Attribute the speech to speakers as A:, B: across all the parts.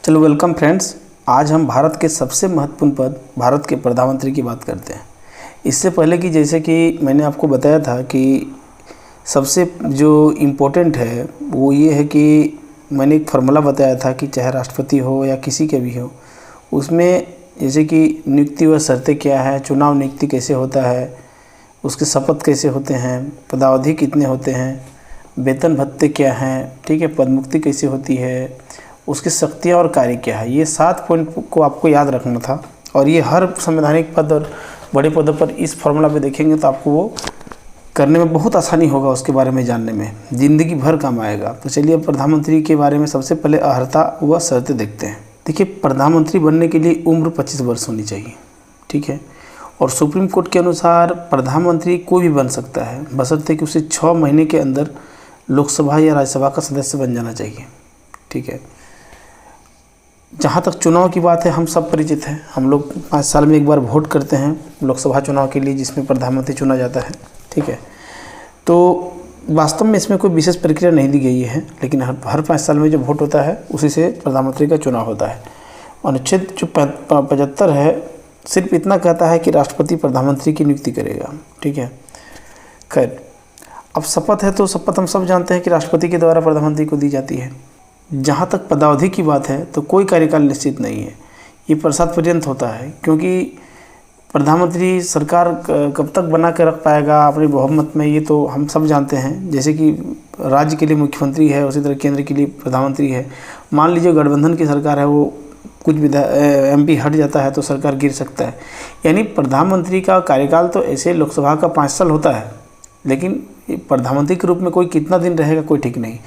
A: चलो welcome friends. आज हम भारत के सबसे महत्वपूर्ण पद भारत के प्रधानमंत्री की बात करते हैं। इससे पहले कि जैसे कि मैंने आपको बताया था कि सबसे जो इम्पोर्टेंट है वो ये है कि मैंने एक फार्मूला बताया था कि चाहे राष्ट्रपति हो या किसी के भी हो, उसमें जैसे कि नियुक्ति व शर्तें क्या है, चुनाव नियुक्ति कैसे होता है, उसके शपथ कैसे होते हैं, पदावधि कितने होते हैं, वेतन भत्ते क्या हैं, ठीक है, पदमुक्ति कैसे होती है, उसकी शक्तियाँ और कार्य क्या है। ये 7 पॉइंट को आपको याद रखना था। और ये हर संवैधानिक पद और बड़े पदों पर इस फॉर्मूला पे देखेंगे तो आपको वो करने में बहुत आसानी होगा, उसके बारे में जानने में ज़िंदगी भर काम आएगा। तो चलिए अब प्रधानमंत्री के बारे में सबसे पहले अर्हता व शर्तें देखते हैं। देखिए, प्रधानमंत्री बनने के लिए उम्र 25 वर्ष होनी चाहिए, ठीक है। और सुप्रीम कोर्ट के अनुसार प्रधानमंत्री कोई भी बन सकता है, बशर्ते कि उसे 6 महीने के अंदर लोकसभा या राज्यसभा का सदस्य बन जाना चाहिए, ठीक है। जहाँ तक चुनाव की बात है, हम सब परिचित हैं। हम लोग 5 साल में एक बार वोट करते हैं लोकसभा चुनाव के लिए, जिसमें प्रधानमंत्री चुना जाता है, ठीक है। तो वास्तव में इसमें कोई विशेष प्रक्रिया नहीं दी गई है, लेकिन हर 5 साल में जो वोट होता है उसी से प्रधानमंत्री का चुनाव होता है। अनुच्छेद जो 75 है सिर्फ इतना कहता है कि राष्ट्रपति प्रधानमंत्री की नियुक्ति करेगा, ठीक है। खैर, अब शपथ है तो शपथ हम सब जानते हैं कि राष्ट्रपति के द्वारा प्रधानमंत्री को दी जाती है। जहाँ तक पदावधि की बात है तो कोई कार्यकाल निश्चित नहीं है, ये प्रसाद पर्यंत होता है, क्योंकि प्रधानमंत्री सरकार कब तक बना के रख पाएगा अपने बहुमत में, ये तो हम सब जानते हैं। जैसे कि राज्य के लिए मुख्यमंत्री है, उसी तरह केंद्र के लिए प्रधानमंत्री है। मान लीजिए गठबंधन की सरकार है, वो कुछ MP हट जाता है तो सरकार गिर सकता है। यानी प्रधानमंत्री का कार्यकाल तो ऐसे लोकसभा का 5 साल होता है, लेकिन प्रधानमंत्री के रूप में कोई कितना दिन रहेगा कोई ठीक नहीं।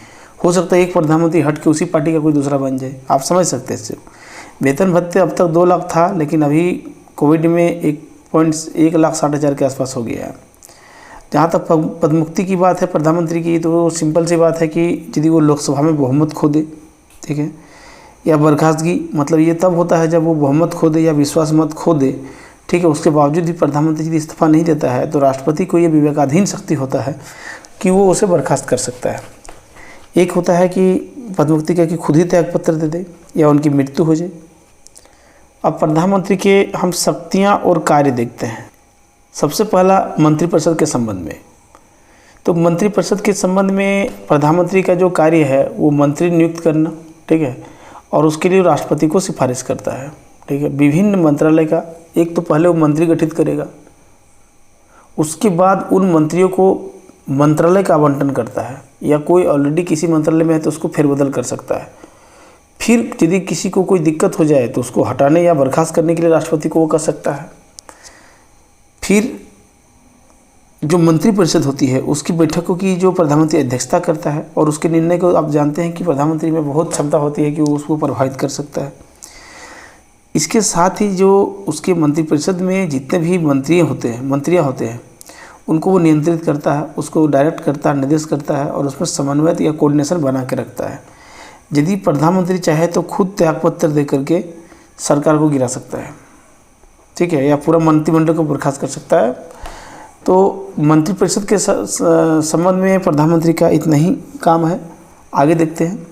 A: हो सकता है एक प्रधानमंत्री हट के उसी पार्टी का कोई दूसरा बन जाए, आप समझ सकते हैं इससे। वेतन भत्ते अब तक 2 लाख था, लेकिन अभी कोविड में 1,60,000 के आसपास हो गया है। जहाँ तक पदमुक्ति की बात है प्रधानमंत्री की, तो सिंपल सी बात है कि यदि वो लोकसभा में बहुमत खो दे, ठीक है, या बर्खास्तगी, मतलब ये तब होता है जब वो बहुमत खो दे या विश्वास मत खो दे, ठीक है। उसके बावजूद भी प्रधानमंत्री यदि इस्तीफा नहीं देता है तो राष्ट्रपति को ये विवेकाधीन शक्ति होता है कि वो उसे बर्खास्त कर सकता है। एक होता है कि पदमुक्ति का कि खुद ही त्यागपत्र दे दे या उनकी मृत्यु हो जाए। अब प्रधानमंत्री के हम शक्तियां और कार्य देखते हैं। सबसे पहला मंत्रिपरिषद के संबंध में, तो मंत्रिपरिषद के संबंध में प्रधानमंत्री का जो कार्य है वो मंत्री नियुक्त करना, ठीक है, और उसके लिए राष्ट्रपति को सिफारिश करता है, ठीक है। विभिन्न मंत्रालय का एक तो पहले वो मंत्री गठित करेगा, उसके बाद उन मंत्रियों को मंत्रालय का आवंटन करता है, या कोई ऑलरेडी किसी मंत्रालय में है तो उसको फेरबदल कर सकता है। फिर यदि किसी को कोई दिक्कत हो जाए तो उसको हटाने या बर्खास्त करने के लिए राष्ट्रपति को वो कर सकता है। फिर जो मंत्रिपरिषद होती है उसकी बैठकों की जो प्रधानमंत्री अध्यक्षता करता है, और उसके निर्णय को आप जानते हैं कि प्रधानमंत्री में बहुत क्षमता होती है कि वो उसको प्रभावित कर सकता है। इसके साथ ही जो उसके मंत्रिपरिषद में जितने भी मंत्रियाँ होते हैं उनको वो नियंत्रित करता है, उसको डायरेक्ट करता है, निर्देश करता है, और उसमें समन्वय या कोऑर्डिनेशन बना के रखता है। यदि प्रधानमंत्री चाहे तो खुद त्यागपत्र दे करके सरकार को गिरा सकता है, ठीक है, या पूरा मंत्रिमंडल को बर्खास्त कर सकता है। तो मंत्रिपरिषद के संबंध में प्रधानमंत्री का इतना ही काम है। आगे देखते हैं।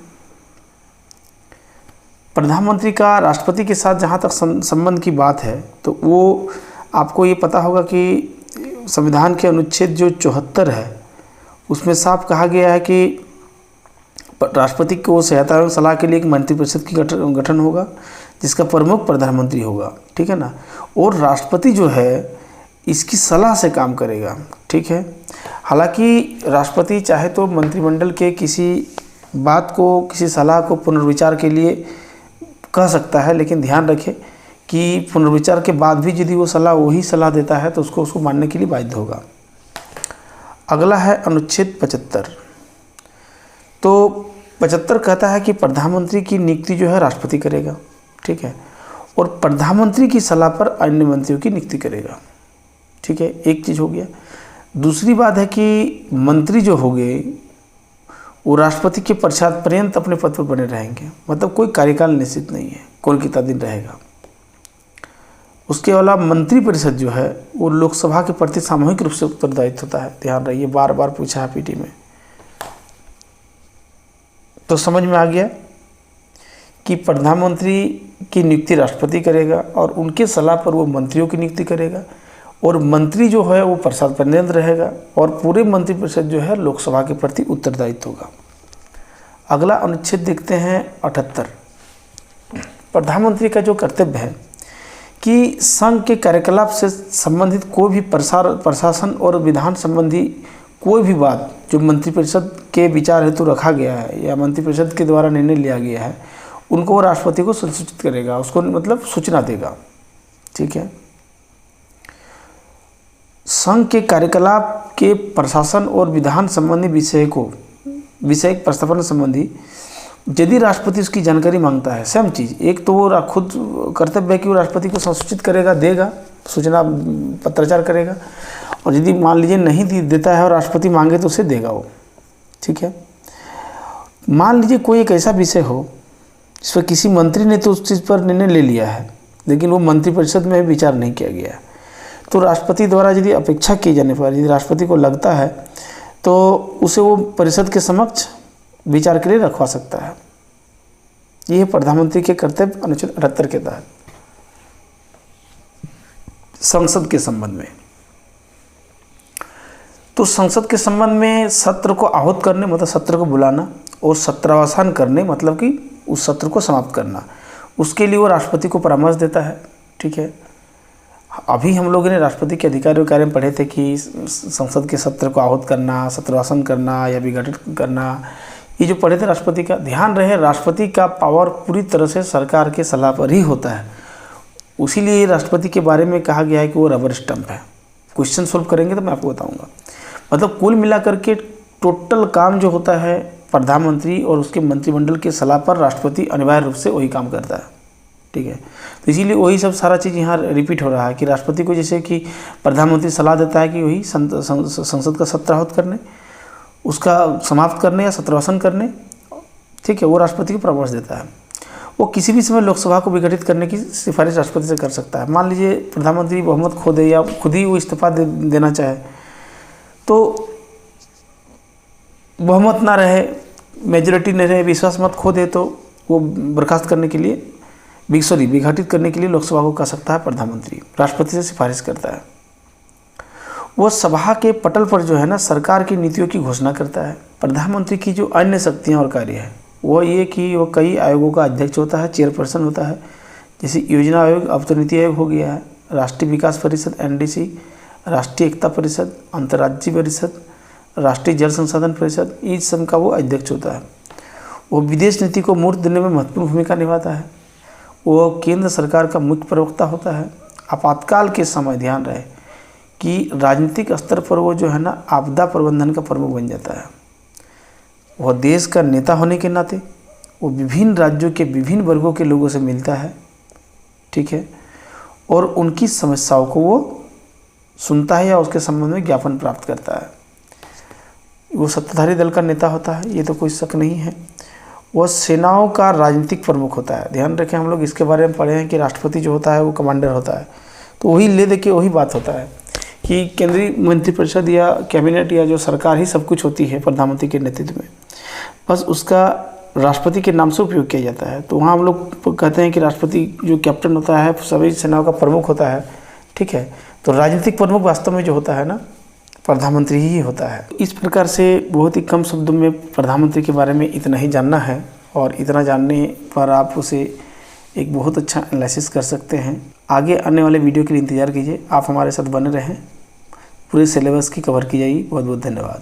A: प्रधानमंत्री का राष्ट्रपति के साथ जहाँ तक संबंध की बात है तो वो आपको ये पता होगा कि संविधान के अनुच्छेद जो 74 है उसमें साफ कहा गया है कि राष्ट्रपति को सहायता एवं सलाह के लिए एक मंत्रिपरिषद की गठन होगा, जिसका प्रमुख प्रधानमंत्री होगा, ठीक है ना। और राष्ट्रपति जो है इसकी सलाह से काम करेगा, ठीक है। हालांकि राष्ट्रपति चाहे तो मंत्रिमंडल के किसी बात को, किसी सलाह को पुनर्विचार के लिए कह सकता है, लेकिन ध्यान रखें कि पुनर्विचार के बाद भी यदि वो सलाह वही सलाह देता है तो उसको मानने के लिए बाध्य होगा। अगला है अनुच्छेद 75। तो 75 कहता है कि प्रधानमंत्री की नियुक्ति जो है राष्ट्रपति करेगा, ठीक है, और प्रधानमंत्री की सलाह पर अन्य मंत्रियों की नियुक्ति करेगा, ठीक है। एक चीज़ हो गया। दूसरी बात है कि मंत्री जो होंगे वो राष्ट्रपति के पश्चात पर्यंत अपने पद पर बने रहेंगे, मतलब कोई कार्यकाल निश्चित नहीं है, कोई कितना दिन रहेगा। उसके अलावा मंत्रिपरिषद जो है वो लोकसभा के प्रति सामूहिक रूप से उत्तरदायित्व होता है। ध्यान रहिए, बार बार पूछा है पीटी में, तो समझ में आ गया कि प्रधानमंत्री की नियुक्ति राष्ट्रपति करेगा और उनके सलाह पर वो मंत्रियों की नियुक्ति करेगा, और मंत्री जो है वो प्रसाद पर निरंतर रहेगा, और पूरे मंत्रिपरिषद जो है लोकसभा के प्रति उत्तरदायित्व होगा। अगला अनुच्छेद देखते हैं 78। प्रधानमंत्री का जो कर्तव्य है कि संघ के कार्यकलाप से संबंधित कोई भी प्रशासन और विधान संबंधी कोई भी बात जो मंत्रिपरिषद के विचार हेतु रखा गया है या मंत्रिपरिषद के द्वारा निर्णय लिया गया है, उनको वो राष्ट्रपति को सूचित करेगा, उसको मतलब सूचना देगा। ठीक है। संघ के कार्यकलाप के प्रशासन और विधान संबंधी विषयक प्रस्तावना संबंधी यदि राष्ट्रपति उसकी जानकारी मांगता है, सेम चीज़, एक तो वो खुद कर्तव्य है कि वो राष्ट्रपति को संसूचित करेगा, देगा, सूचना पत्राचार करेगा, और यदि मान लीजिए नहीं देता है और राष्ट्रपति मांगे तो उसे देगा वो। ठीक है। मान लीजिए कोई एक ऐसा विषय हो जिस पर किसी मंत्री ने तो उस चीज़ पर निर्णय ले लिया है, लेकिन वो मंत्रिपरिषद में विचार नहीं किया गया है, तो राष्ट्रपति द्वारा यदि अपेक्षा किए जाने पर यदि राष्ट्रपति को लगता है तो उसे वो परिषद के समक्ष विचार के लिए रखवा सकता है। यह प्रधानमंत्री के कर्तव्य अनुच्छेद 78 के तहत। संसद के संबंध में, तो संसद के संबंध में सत्र को आहूत करने मतलब सत्र को बुलाना, और सत्रावसान करने मतलब कि उस सत्र को समाप्त करना, उसके लिए वो राष्ट्रपति को परामर्श देता है। ठीक है। अभी हम लोगों ने राष्ट्रपति के अधिकारों के बारे में पढ़े थे कि संसद के सत्र को आहूत करना, सत्रावसान करना या विघटित करना, ये जो पढ़े थे राष्ट्रपति का। ध्यान रहे, राष्ट्रपति का पावर पूरी तरह से सरकार के सलाह पर ही होता है, उसीलिए राष्ट्रपति के बारे में कहा गया है कि वो रबर स्टंप है। क्वेश्चन सोल्व करेंगे तो मैं आपको बताऊंगा। मतलब कुल मिलाकर के टोटल काम जो होता है प्रधानमंत्री और उसके मंत्रिमंडल के सलाह पर राष्ट्रपति अनिवार्य रूप से वही काम करता है। ठीक है। तो इसीलिए वही सब सारा चीज़ यहाँ रिपीट हो रहा है कि राष्ट्रपति को जैसे कि प्रधानमंत्री सलाह देता है कि वही संसद का सत्र आहूत करने, उसका समाप्त करने या सत्रावसान करने, ठीक है, वो राष्ट्रपति को परामर्श देता है। वो किसी भी समय लोकसभा को विघटित करने की सिफारिश राष्ट्रपति से कर सकता है। मान लीजिए प्रधानमंत्री बहुमत खो दे या खुद ही वो इस्तीफा देना चाहे, तो बहुमत ना रहे, मेजोरिटी नहीं रहे, विश्वास मत खो दे, तो वो बर्खास्त करने के लिए विघटित करने के लिए लोकसभा को कह सकता है प्रधानमंत्री, राष्ट्रपति से सिफारिश करता है। वो सभा के पटल पर जो है ना सरकार की नीतियों की घोषणा करता है। प्रधानमंत्री की जो अन्य शक्तियाँ और कार्य है वो ये कि वो कई आयोगों का अध्यक्ष होता है, चेयरपर्सन होता है, जैसे योजना आयोग, अब तो नीति आयोग हो गया है, राष्ट्रीय विकास परिषद NDC, राष्ट्रीय एकता परिषद, अंतर्राज्यीय परिषद, राष्ट्रीय जल संसाधन परिषद, इस सब का वो अध्यक्ष होता है। वो विदेश नीति को मूर्त देने में महत्वपूर्ण भूमिका निभाता है। वो केंद्र सरकार का मुख्य प्रवक्ता होता है। आपातकाल के समय ध्यान रहे कि राजनीतिक स्तर पर वो जो है ना आपदा प्रबंधन का प्रमुख बन जाता है। वह देश का नेता होने के नाते वो विभिन्न राज्यों के विभिन्न वर्गों के लोगों से मिलता है। ठीक है। और उनकी समस्याओं को वो सुनता है या उसके संबंध में ज्ञापन प्राप्त करता है। वो सत्ताधारी दल का नेता होता है, ये तो कोई शक नहीं है। वह सेनाओं का राजनीतिक प्रमुख होता है। ध्यान रखें, हम लोग इसके बारे में पढ़े हैं कि राष्ट्रपति जो होता है वो कमांडर होता है, तो वही ले दे के वही बात होता है कि केंद्रीय मंत्रिपरिषद या कैबिनेट या जो सरकार ही सब कुछ होती है प्रधानमंत्री के नेतृत्व में, बस उसका राष्ट्रपति के नाम से उपयोग किया जाता है। तो वहाँ हम लोग कहते हैं कि राष्ट्रपति जो कैप्टन होता है सभी सेनाओं का प्रमुख होता है। ठीक है। तो राजनीतिक प्रमुख वास्तव में जो होता है ना प्रधानमंत्री ही होता है। इस प्रकार से बहुत ही कम शब्दों में प्रधानमंत्री के बारे में इतना ही जानना है, और इतना जानने पर आप उसे एक बहुत अच्छा एनालिसिस कर सकते हैं। आगे आने वाले वीडियो के लिए इंतज़ार कीजिए। आप हमारे साथ बने रहें, पूरे सिलेबस की कवर की जाएगी। बहुत बहुत धन्यवाद।